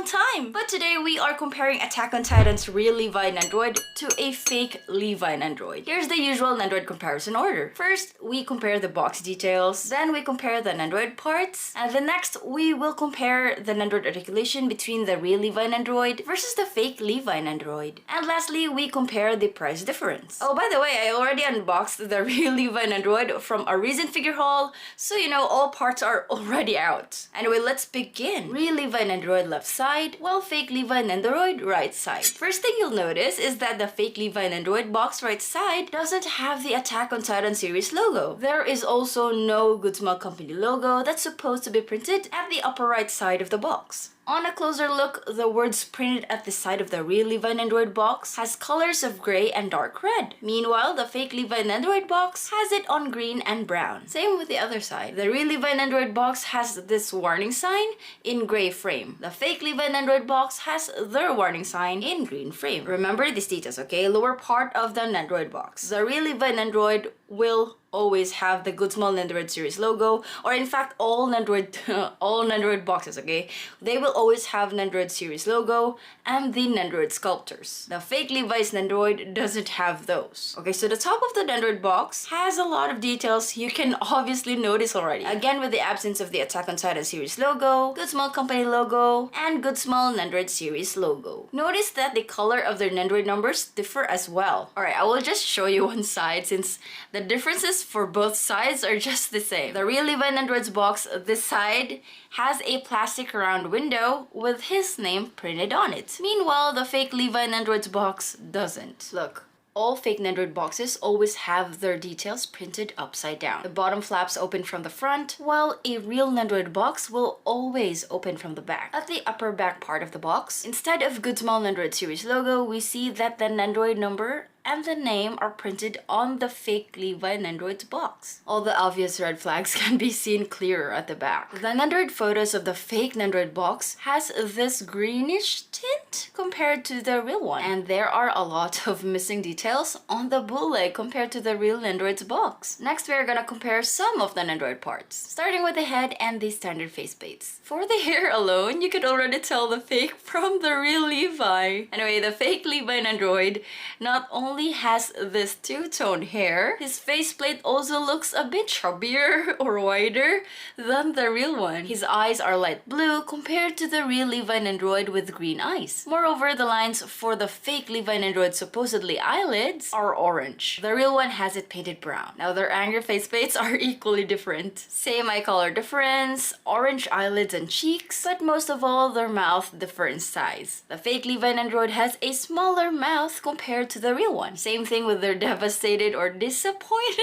time. But today we are comparing Attack on Titan's real Levi Nendoroid to a fake Levi Nendoroid. Here's the usual Nendoroid comparison order. First, we compare the box details, then we compare the Nendoroid parts, and then next we will compare the Nendoroid articulation between the real Levi Nendoroid versus the fake Levi Nendoroid. And lastly, we compare the price difference. Oh, by the way, I already unboxed the real Levi Nendoroid from a recent figure haul, so you know all parts are already out. Anyway, let's begin. Real Levi Nendoroid left side, while fake Levi Nendoroid right side. First thing you'll notice is that the fake Levi Nendoroid box right side doesn't have the Attack on Titan series logo. There is also no Good Smell Company logo that's supposed to be printed at the upper right side of the box. On a closer look, the words printed at the side of the real Levi Nendoroid box has colors of gray and dark red. Meanwhile, the fake Levi Nendoroid box has it on green and brown. Same with the other side. The real Levi Nendoroid box has this warning sign in gray frame. The fake Levi Nendoroid box has their warning sign in green frame. Remember these details, okay? Lower part of the Nendoroid box. The real Levi Nendoroid will always have the Good Small Nendoroid series logo, or in fact all Nendoroid boxes, okay? They will always have Nendoroid series logo and the Nendoroid sculptors. The fake Levi's Nendoroid doesn't have those. Okay, so the top of the Nendoroid box has a lot of details you can obviously notice already. Again, with the absence of the Attack on Titan series logo, Good Small Company logo, and Good Small Nendoroid series logo. Notice that the color of their Nendoroid numbers differ as well. Alright, I will just show you one side since the differences for both sides are just the same. The real Levi Nendoroid's box, this side, has a plastic round window with his name printed on it. Meanwhile, the fake Levi Nendoroid's box doesn't. Look. All fake Nendoroid boxes always have their details printed upside down. The bottom flaps open from the front, while a real Nendoroid box will always open from the back. At the upper back part of the box, instead of Good Small Nendoroid series logo, we see that the Nendoroid number and the name are printed on the fake Levi Nendoroid's box. All the obvious red flags can be seen clearer at the back. The Nendoroid photos of the fake Nendoroid box has this greenish tint compared to the real one. And there are a lot of missing details on the bootleg compared to the real Nendoroid's box. Next, we are gonna compare some of the Nendoroid parts, starting with the head and the standard faceplates. For the hair alone, you could already tell the fake from the real Levi. Anyway, the fake Levi Nendoroid not only has this two-tone hair, his faceplate also looks a bit chubbier or wider than the real one. His eyes are light blue compared to the real Levi Nendoroid with green eyes. Moreover, the lines for the fake Levi Nendoroid supposedly eyelids are orange. The real one has it painted brown. Now their angry faceplates are equally different. Same eye color difference, orange eyelids and cheeks, but most of all their mouth differ in size. The fake Levi Nendoroid has a smaller mouth compared to the real one. Same thing with their devastated or disappointed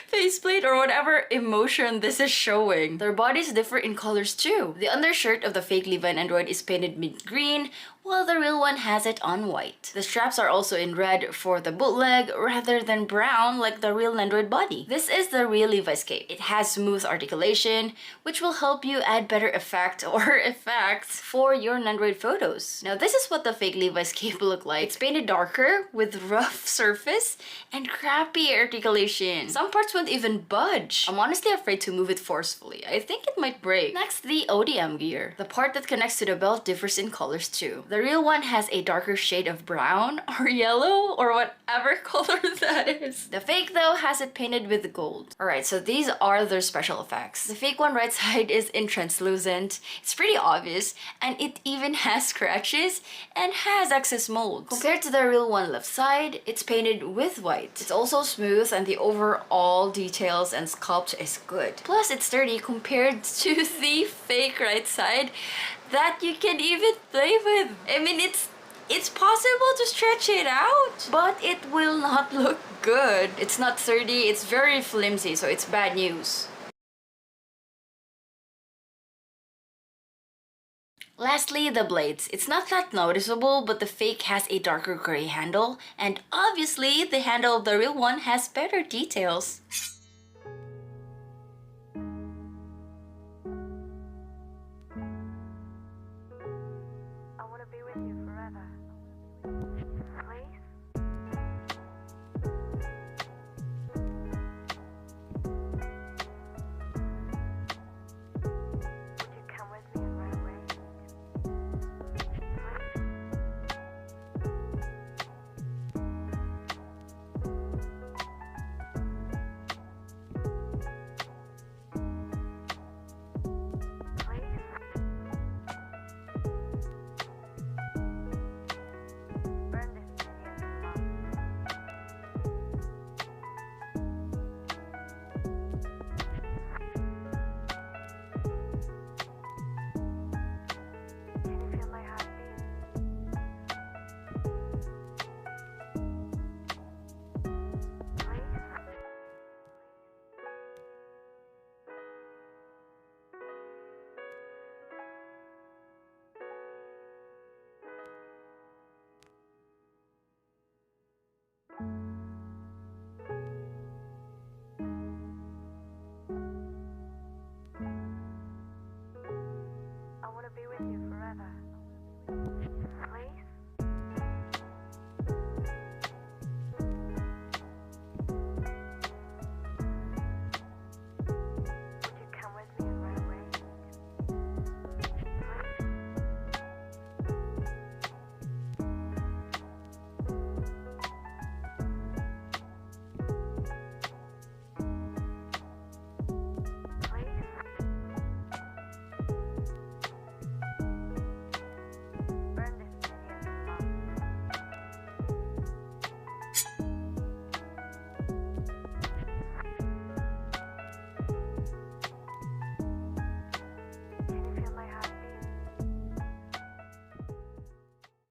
faceplate or whatever emotion this is showing. Their bodies differ in colors too. The undershirt of the fake Levi Nendoroid is painted mint green, while the real one has it on white. The straps are also in red for the bootleg rather than brown like the real Nendoroid body. This is the real Levi's cape. It has smooth articulation, which will help you add better effect or effects for your Nendoroid photos. Now this is what the fake Levi's cape look like. It's painted darker with rough surface and crappy articulation. Some parts won't even budge. I'm honestly afraid to move it forcefully. I think it might break. Next, the ODM gear. The part that connects to the belt differs in colors too. The real one has a darker shade of brown or yellow or whatever color that is. The fake though has it painted with gold. Alright, so these are their special effects. The fake one right side is in translucent. It's pretty obvious and it even has scratches and has excess mold. Compared to the real one left side, it's painted with white. It's also smooth and the overall details and sculpt is good. Plus it's sturdy compared to the fake right side that you can even play with. I mean, it's possible to stretch it out, but it will not look good. It's not sturdy, it's very flimsy, so it's bad news. Lastly, the blades. It's not that noticeable, but the fake has a darker gray handle, and obviously the handle of the real one has better details. forever. Place